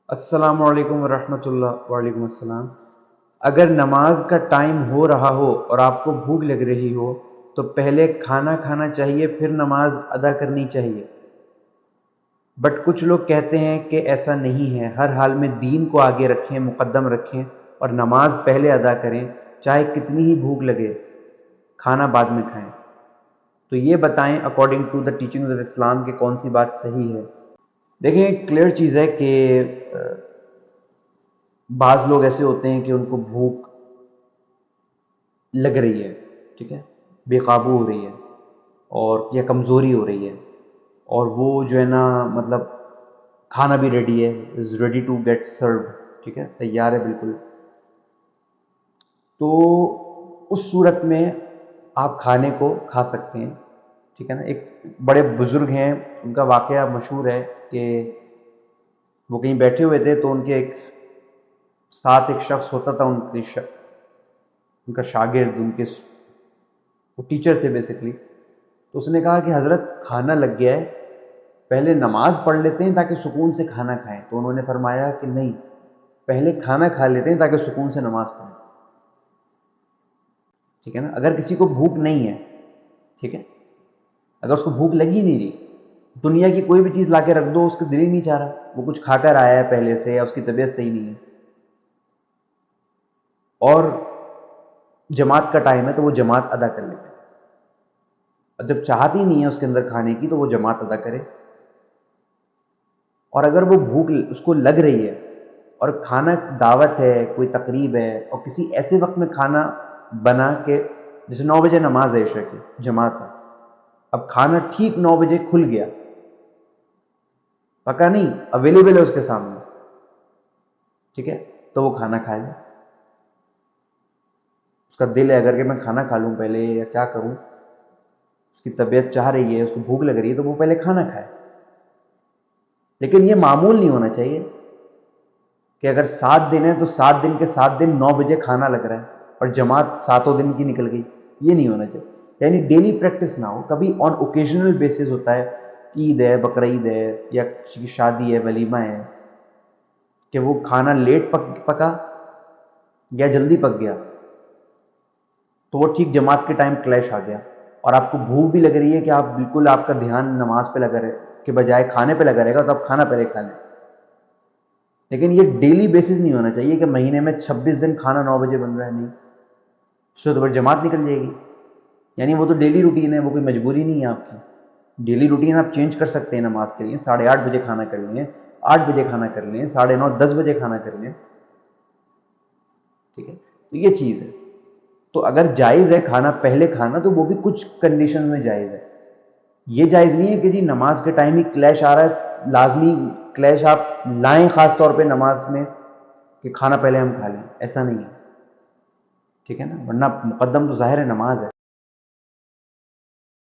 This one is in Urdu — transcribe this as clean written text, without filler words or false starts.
السلام علیکم ورحمۃ اللہ۔ وعلیکم السلام۔ اگر نماز کا ٹائم ہو رہا ہو اور آپ کو بھوک لگ رہی ہو تو پہلے کھانا کھانا چاہیے، پھر نماز ادا کرنی چاہیے۔ بٹ کچھ لوگ کہتے ہیں کہ ایسا نہیں ہے، ہر حال میں دین کو آگے رکھیں، مقدم رکھیں اور نماز پہلے ادا کریں، چاہے کتنی ہی بھوک لگے، کھانا بعد میں کھائیں۔ تو یہ بتائیں according to the teachings of Islam کہ کون سی بات صحیح ہے۔ دیکھیں، ایک کلیئر چیز ہے کہ بعض لوگ ایسے ہوتے ہیں کہ ان کو بھوک لگ رہی ہے، ٹھیک ہے، بے قابو ہو رہی ہے اور یا کمزوری ہو رہی ہے، اور وہ جو ہے نا مطلب کھانا بھی ریڈی ہے، از ریڈی ٹو گیٹ سرو، ٹھیک ہے، تیار ہے بالکل۔ تو اس صورت میں آپ کھانے کو کھا سکتے ہیں، ٹھیک ہے نا۔ ایک بڑے بزرگ ہیں، ان کا واقعہ مشہور ہے کہ وہ کہیں بیٹھے ہوئے تھے تو ان کے ساتھ ایک شخص ہوتا تھا، ان کا شاگرد، وہ ٹیچر تھے بیسکلی۔ تو اس نے کہا کہ حضرت کھانا لگ گیا ہے، پہلے نماز پڑھ لیتے ہیں تاکہ سکون سے کھانا کھائیں۔ تو انہوں نے فرمایا کہ نہیں، پہلے کھانا کھا لیتے ہیں تاکہ سکون سے نماز پڑھیں، ٹھیک ہے نا۔ اگر کسی کو بھوک نہیں ہے، ٹھیک ہے، اگر اس کو بھوک لگ ہی نہیں رہی، دنیا کی کوئی بھی چیز لا کے رکھ دو، اس کا دل ہی نہیں چاہ رہا، وہ کچھ کھا کر آیا ہے پہلے سے یا اس کی طبیعت صحیح نہیں ہے، اور جماعت کا ٹائم ہے تو وہ جماعت ادا کر لیتے ہیں، اور جب چاہت ہی نہیں ہے اس کے اندر کھانے کی تو وہ جماعت ادا کرے۔ اور اگر وہ بھوک اس کو لگ رہی ہے اور کھانا دعوت ہے، کوئی تقریب ہے، اور کسی ایسے وقت میں کھانا بنا کہ جیسے 9 بجے نماز ہے عشاء کی، جماعت ہے، اب کھانا ٹھیک 9 بجے کھل گیا، پکا نہیں، اویلیبل ہے اس کے سامنے، ٹھیک ہے، تو وہ کھانا کھائے گا۔ اس کا دل ہے اگر کہ میں کھانا کھا لوں پہلے یا کیا کروں، اس کی طبیعت چاہ رہی ہے، اس کو بھوک لگ رہی ہے، تو وہ پہلے کھانا کھائے۔ لیکن یہ معمول نہیں ہونا چاہیے کہ اگر 7 دن ہے تو 7 دن کے 7 دن 9 بجے کھانا لگ رہا ہے اور جماعت 7 دن کی نکل گئی، یہ نہیں ہونا چاہیے۔ یعنی ڈیلی پریکٹس نہ ہو، کبھی آن اوکیجنل بیسس ہوتا ہے، عید ہے، بقرعید ہے، یا کسی کی شادی ہے، ولیمہ ہے، کہ وہ کھانا لیٹ پکا یا جلدی پک گیا، تو وہ ٹھیک جماعت کے ٹائم کلیش آ گیا، اور آپ کو بھوک بھی لگ رہی ہے کہ آپ بالکل آپ کا دھیان نماز پہ لگا رہے کے بجائے کھانے پہ لگا رہے گا، تو آپ کھانا پہلے کھا لیں۔ لیکن یہ ڈیلی بیسس نہیں ہونا چاہیے کہ مہینے میں 26 دن کھانا 9 بجے بن رہا ہے، نہیں، اس سے تو پھر جماعت نکل جائے گی۔ یعنی وہ تو ڈیلی روٹین ہے، وہ کوئی مجبوری نہیں ہے آپ کی۔ ڈیلی روٹین آپ چینج کر سکتے ہیں نماز کے لیے، 8:30 بجے کھانا کر لیں، 8 بجے کھانا کر لیں، 9:30 10 بجے کھانا کر لیں، ٹھیک ہے۔ تو یہ چیز ہے، تو اگر جائز ہے کھانا پہلے کھانا تو وہ بھی کچھ کنڈیشن میں جائز ہے۔ یہ جائز نہیں ہے کہ جی نماز کے ٹائم ہی کلیش آ رہا ہے، لازمی کلیش آپ لائیں خاص طور پہ نماز میں کہ کھانا پہلے ہم کھا لیں، ایسا نہیں ہے، ٹھیک ہے نا، ورنہ مقدم تو ظاہر ہے نماز ہے۔